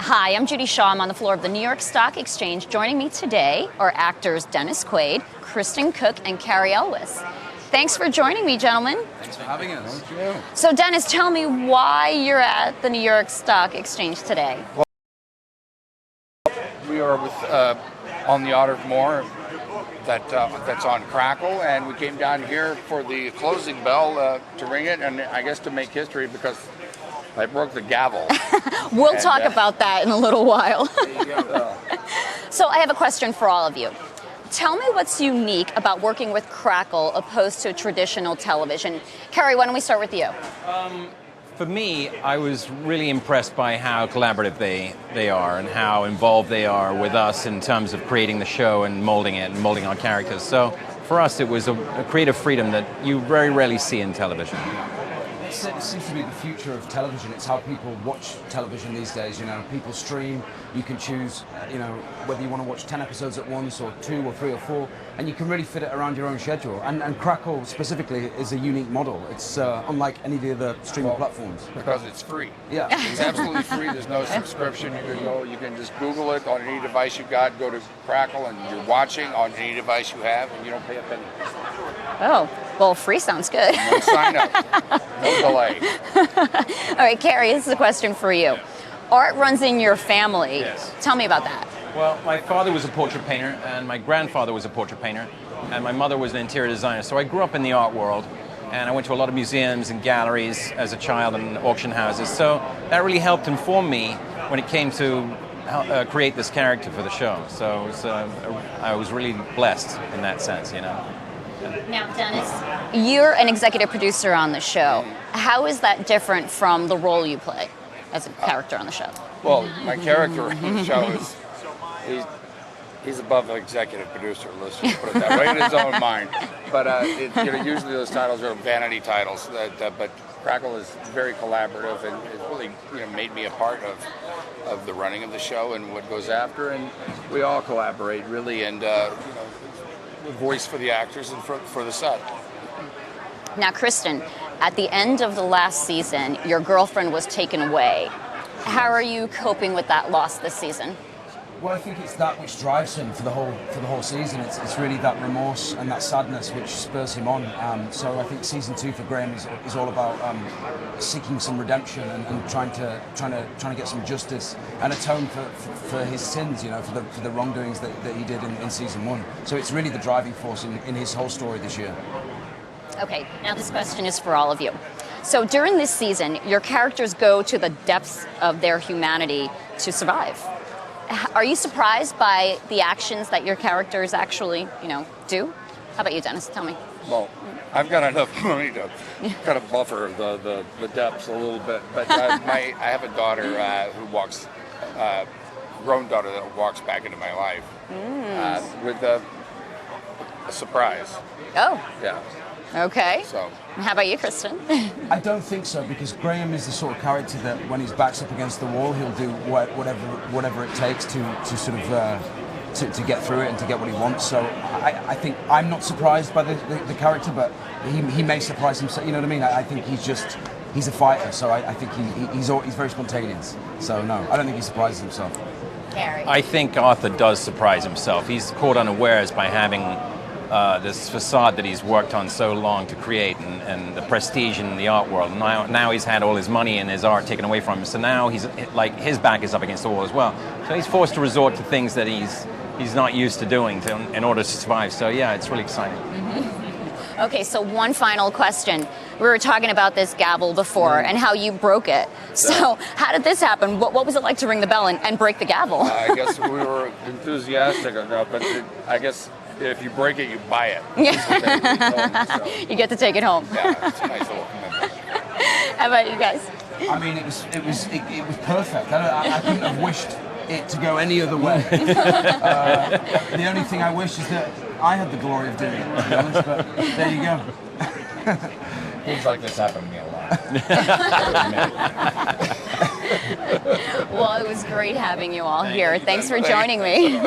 Hi, I'm Judy Shaw. I'm on the floor of the New York Stock Exchange. Joining me today are actors Dennis Quaid, Kristen Cooke, and Cary Elwes. Thanks for joining me, gentlemen. Thanks for having us. Thank you. So, Dennis, tell me why you're at the New York Stock Exchange today. We are with on the Otter More that's on Crackle, and we came down here for the closing bell to ring it, and I guess to make history because I broke the gavel. We'll talk about that in a little while. There you go. So I have a question for all of you. Tell me what's unique about working with Crackle opposed to traditional television. Cary, why don't we start with you? For me, I was really impressed by how collaborative they are and how involved they are with us in terms of creating the show and molding it and molding our characters. So for us, it was a creative freedom that you very rarely see in television. It seems to be the future of television. It's how people watch television these days. You know, people stream. You can choose, you know, whether you want to watch 10 episodes at once, or 2 or 3 or 4, and you can really fit it around your own schedule. And Crackle specifically is a unique model. It's unlike any of the other streaming platforms. Because it's free. Yeah, It's absolutely free. There's no subscription. You can just Google it on any device you got. Go to Crackle, and you're watching on any device you have, and you don't pay a penny. Oh, well, free sounds good. No sign up. No delay. All right, Cary, this is a question for you. Art runs in your family. Yes. Tell me about that. Well, my father was a portrait painter, and my grandfather was a portrait painter, and my mother was an interior designer. So I grew up in the art world, and I went to a lot of museums and galleries as a child and auction houses. So that really helped inform me when it came to create this character for the show. So it was, I was really blessed in that sense, you know. Now, Dennis, you're an executive producer on the show. How is that different from the role you play as a character on the show? Well, my character on the show is he's above the executive producer. Let's just put it that way in his own mind. But usually those titles are vanity titles. But Crackle is very collaborative, and it really made me a part of the running of the show and what goes after. And we all collaborate really, and the voice for the actors and for the set. Now, Kristen, at the end of the last season, your girlfriend was taken away. How are you coping with that loss this season? Well, I think it's that which drives him for the whole season. It's really that remorse and that sadness which spurs him on. So I think season 2 for Graham is all about seeking some redemption and trying to get some justice and atone for his sins, for the wrongdoings that he did in season 1. So it's really the driving force in his whole story this year. Okay, now this question is for all of you. So during this season, your characters go to the depths of their humanity to survive. Are you surprised by the actions that your characters actually, do? How about you, Dennis? Tell me. Well, I've got enough money to kind of buffer the depths a little bit, but I have a daughter who walks, grown daughter that walks back into my life with a surprise. Oh. Yeah. Okay. So. How about you, Kristen? I don't think so, because Graham is the sort of character that when his back's up against the wall, he'll do whatever it takes to sort of to get through it and to get what he wants. So I think I'm not surprised by the character, but he may surprise himself. You know what I mean? I think he's a fighter, so I think he's very spontaneous. So no, I don't think he surprises himself. Cary. I think Arthur does surprise himself. He's caught unawares by having this facade that he's worked on so long to create, and the prestige in the art world. Now he's had all his money and his art taken away from him, so now he's like his back is up against the wall as well. So he's forced to resort to things that he's not used to doing in order to survive. So yeah, it's really exciting. Mm-hmm. Okay, so one final question. We were talking about this gavel before and how you broke it. So how did this happen? What was it like to ring the bell and break the gavel? I guess we were enthusiastic enough, but I guess if you break it, you buy it. Yeah. You get to take it home. Yeah, it's a nice little commitment. How about you guys? I mean, it was perfect. I couldn't have wished it to go any other way. The only thing I wish is that I had the glory of doing it, to be honest, but there you go. Things like this happen to me a lot. Well, it was great having you all here. Thanks for joining me.